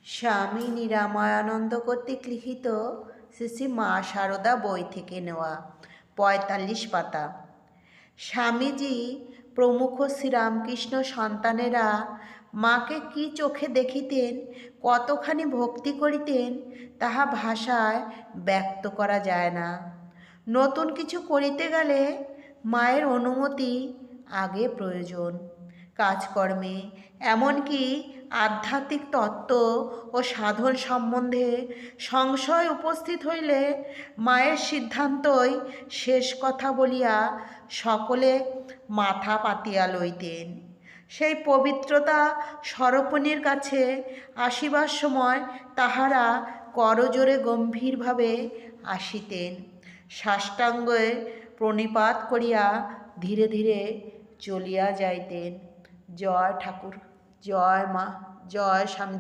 স্বামী নিরাময়ানন্দ কর্তৃক লিখিত শ্রী শ্রী মা সারদা বই থেকে নেওয়া ৪৫ পাতা। স্বামীজি প্রমুখ শ্রীরামকৃষ্ণ সন্তানেরা মাকে কি চোখে দেখিতেন, কতখানি ভক্তি করিতেন, তাহা ভাষায় ব্যক্ত করা যায় না। নতুন কিছু করিতে গেলে মায়ের অনুমতি আগে প্রয়োজন। কাজকর্মে এমনকি আধ্যাত্মিক তত্ত্ব ও সাধন সম্বন্ধে সংশয় উপস্থিত হইলে মায়ের সিদ্ধান্তই শেষ কথা বলিয়া সকলে মাথা পাতিয়া লইতেন। সেই পবিত্রতা স্বরূপিণীর কাছে আসিবার সময় তাহারা করজোড়ে গম্ভীরভাবে আসিতেন, সাষ্টাঙ্গে প্রণিপাত করিয়া ধীরে ধীরে চলিয়া যাইতেন। জয় ঠাকুর, জয় মা, জয় স্বামীজি।